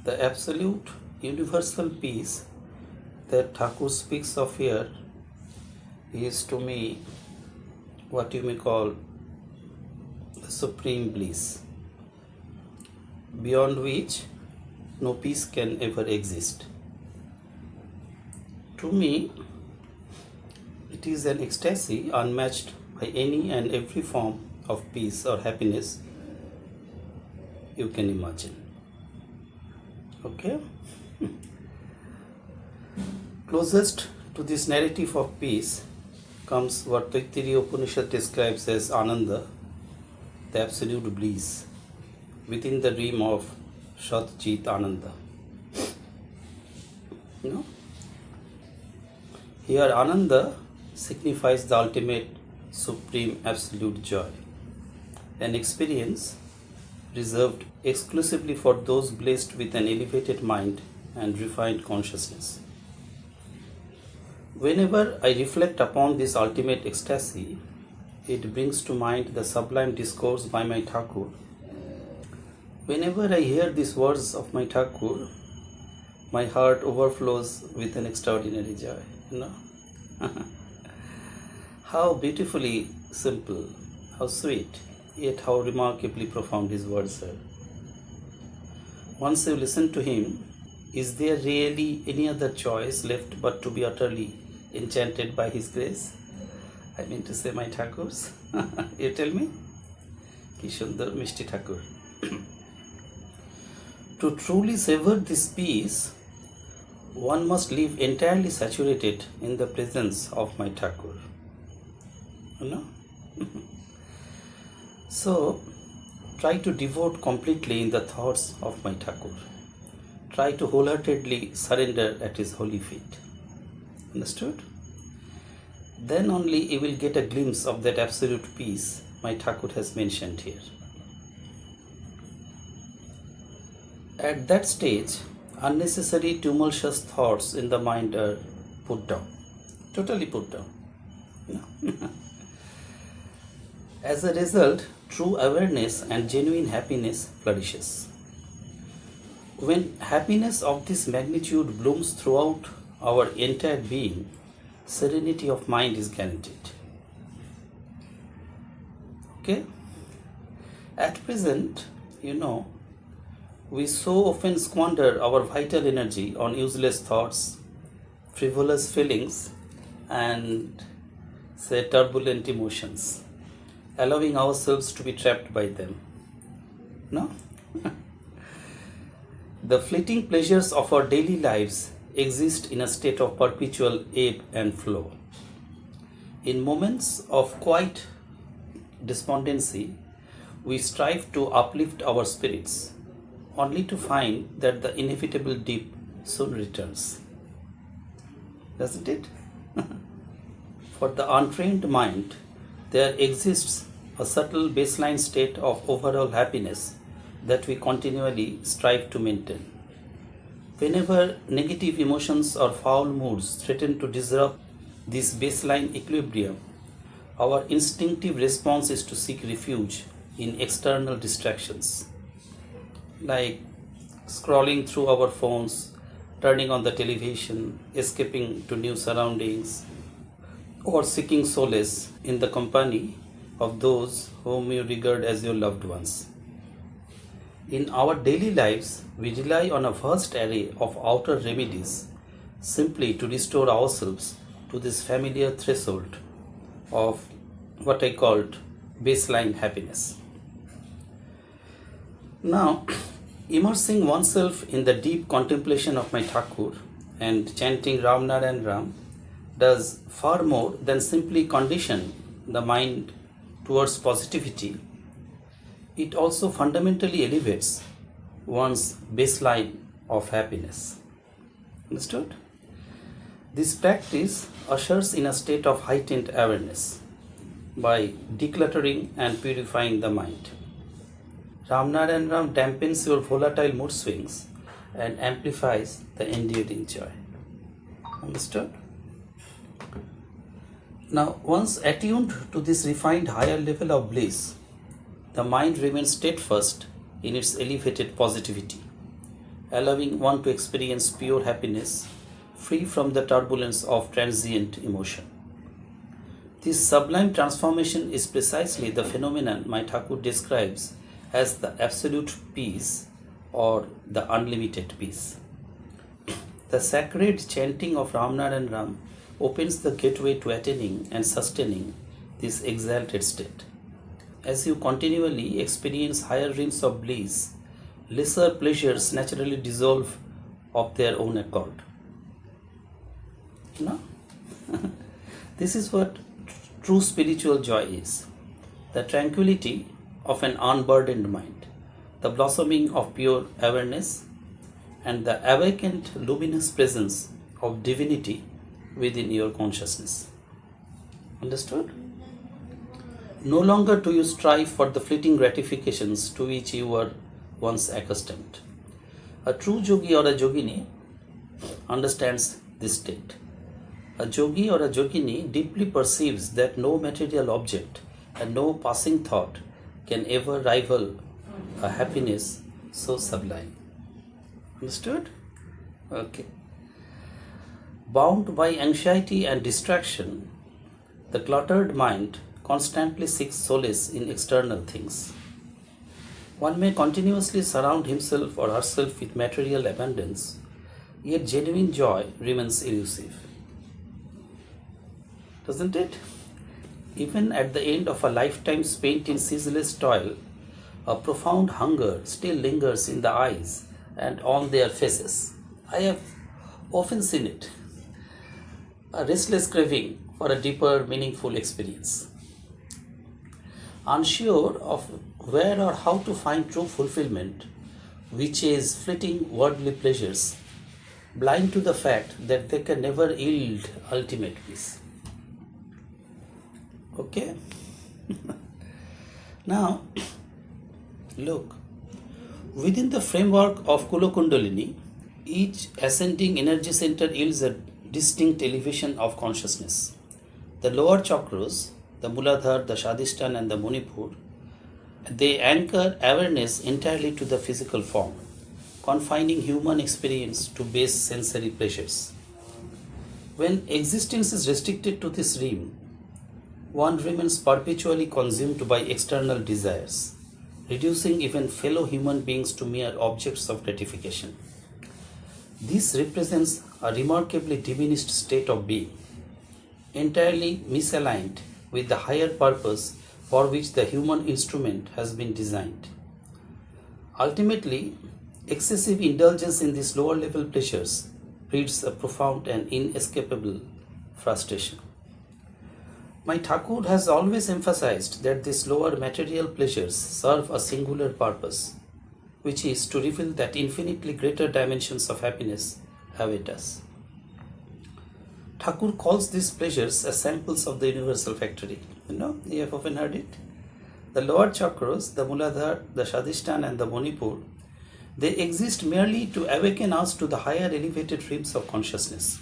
The absolute universal peace that Thakur speaks of here is to me what you may call the supreme bliss, beyond which no peace can ever exist. To me, it is an ecstasy unmatched by any and every form of peace or happiness you can imagine. Okay? Closest to this narrative of peace comes what Taittiriya Upanishad describes as Ananda, the absolute bliss, within the realm of Sat-Chit Ananda. You know? Here Ananda signifies the ultimate, supreme, absolute joy, an experience reserved exclusively for those blessed with an elevated mind and refined consciousness. Whenever I reflect upon this ultimate ecstasy, it brings to mind the sublime discourse by my Thakur. Whenever I hear these words of my Thakur, my heart overflows with an extraordinary joy. You know? How beautifully simple, how sweet, yet how remarkably profound his words are. Once you listen to him, is there really any other choice left but to be utterly enchanted by his grace? I mean to say my Thakurs. You tell me? Ki Sundar Mishti Thakur. To truly savor this peace, one must live entirely saturated in the presence of my Thakur. You know? So, try to devote completely in the thoughts of my Thakur. Try to wholeheartedly surrender at his holy feet. Understood? Then only you will get a glimpse of that absolute peace my Thakur has mentioned here. At that stage, unnecessary tumultuous thoughts in the mind are put down, totally put down. As a result, true awareness and genuine happiness flourishes. When happiness of this magnitude blooms throughout our entire being, serenity of mind is guaranteed. Okay? At present, we so often squander our vital energy on useless thoughts, frivolous feelings, and turbulent emotions, allowing ourselves to be trapped by them. No? The fleeting pleasures of our daily lives exist in a state of perpetual ebb and flow. In moments of quiet despondency, we strive to uplift our spirits, only to find that the inevitable dip soon returns. Doesn't it? For the untrained mind, there exists a subtle baseline state of overall happiness that we continually strive to maintain. Whenever negative emotions or foul moods threaten to disrupt this baseline equilibrium, our instinctive response is to seek refuge in external distractions, like scrolling through our phones, turning on the television, escaping to new surroundings, or seeking solace in the company of those whom you regard as your loved ones. In our daily lives, we rely on a vast array of outer remedies simply to restore ourselves to this familiar threshold of what I called baseline happiness. Now, immersing oneself in the deep contemplation of my Thakur and chanting Ram Narayan Ram does far more than simply condition the mind towards positivity. It also fundamentally elevates one's baseline of happiness. Understood? This practice ushers in a state of heightened awareness by decluttering and purifying the mind. Ram Narayan Ram dampens your volatile mood swings and amplifies the enduring joy. Understood? Now, once attuned to this refined higher level of bliss, the mind remains steadfast in its elevated positivity allowing one to experience pure happiness, free from the turbulence of transient emotion. This sublime transformation is precisely the phenomenon my Thakur describes as the absolute peace or the unlimited peace. The sacred chanting of Ram Narayan Ram opens the gateway to attaining and sustaining this exalted state. As you continually experience higher realms of bliss, lesser pleasures naturally dissolve of their own accord. You know? This is what true spiritual joy is: the tranquility of an unburdened mind, the blossoming of pure awareness, and the awakened luminous presence of divinity within your consciousness. Understood? No longer do you strive for the fleeting gratifications to which you were once accustomed. A true yogi or a yogini understands this state. A yogi or a yogini deeply perceives that no material object and no passing thought can ever rival a happiness so sublime. Understood? Okay. Bound by anxiety and distraction, the cluttered mind constantly seeks solace in external things. One may continuously surround himself or herself with material abundance, yet genuine joy remains elusive. Doesn't it? Even at the end of a lifetime spent in ceaseless toil, a profound hunger still lingers in the eyes and on their faces. I have often seen it. A restless craving for a deeper, meaningful experience. Unsure of where or how to find true fulfillment, which is fleeting worldly pleasures, blind to the fact that they can never yield ultimate peace. Okay? Now, look, within the framework of Kulakundalini, each ascending energy center yields a distinct elevation of consciousness. The lower chakras, the Muladhara, the Shadhisthana and the Manipur, they anchor awareness entirely to the physical form, confining human experience to base sensory pleasures. When existence is restricted to this realm, one remains perpetually consumed by external desires, reducing even fellow human beings to mere objects of gratification. This represents a remarkably diminished state of being, entirely misaligned with the higher purpose for which the human instrument has been designed. Ultimately, excessive indulgence in these lower level pleasures breeds a profound and inescapable frustration. My Thakur has always emphasized that these lower material pleasures serve a singular purpose, which is to reveal that infinitely greater dimensions of happiness await us. Thakur calls these pleasures as samples of the universal factory. You have often heard it. The lower chakras, the Muladhara, the Shadhisthana and the Manipur, they exist merely to awaken us to the higher elevated realms of consciousness.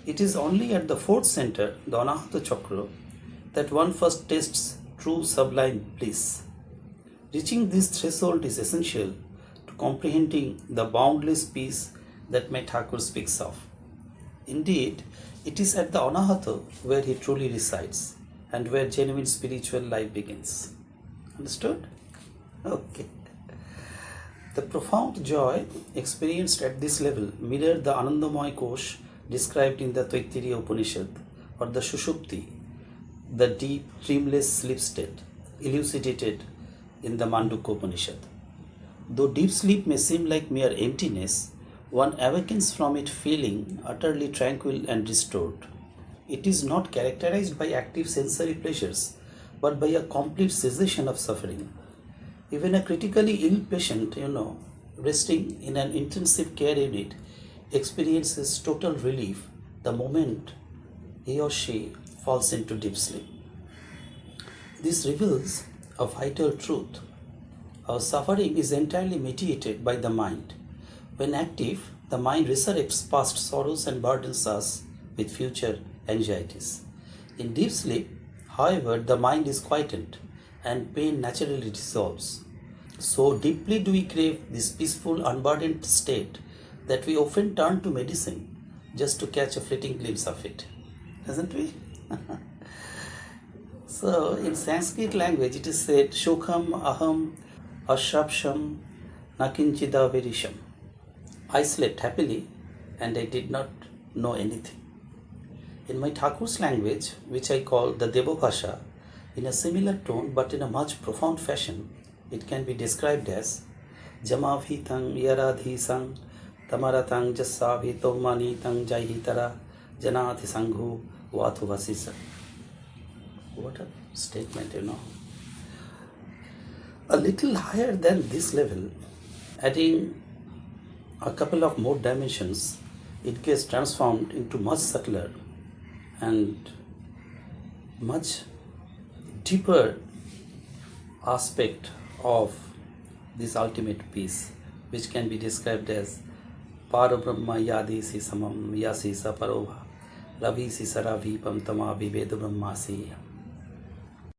It is only at the fourth center, the Anahata Chakra, that one first tastes true sublime bliss. Reaching this threshold is essential to comprehending the boundless peace that my Thakur speaks of. Indeed, it is at the Anahata where he truly resides and where genuine spiritual life begins. Understood? Okay. The profound joy experienced at this level mirrored the Anandamaya Kosh described in the Taittiriya Upanishad, or the Sushupti, the deep, dreamless sleep state, elucidated in the Mandukya Upanishad. Though deep sleep may seem like mere emptiness, one awakens from it feeling utterly tranquil and restored. It is not characterized by active sensory pleasures, but by a complete cessation of suffering. Even a critically ill patient, resting in an intensive care unit, experiences total relief the moment he or she falls into deep sleep. This reveals a vital truth. Our suffering is entirely mediated by the mind. When active, the mind resurrects past sorrows and burdens us with future anxieties. In deep sleep, however, the mind is quietened and pain naturally dissolves. So deeply do we crave this peaceful, unburdened state that we often turn to medicine just to catch a fleeting glimpse of it, doesn't we? So in Sanskrit language it is said Shokham Aham Ashrapsham Nakinchida Verisham. I slept happily and I did not know anything. In my Thakur's language, which I call the Devabhasha, in a similar tone but in a much profound fashion, it can be described as Jamabhitang Yaradhisang Tamaratang Jasabhitomani-tang Jaihitara Janati Sanghu Vathuvasisa. What a statement, A little higher than this level, adding a couple of more dimensions, it gets transformed into much subtler and much deeper aspect of this ultimate peace, which can be described as Parabrahma Yadisi Samam Yasi Saparova Ravi Sisaravi Pamtama Vivedu Brahmasi.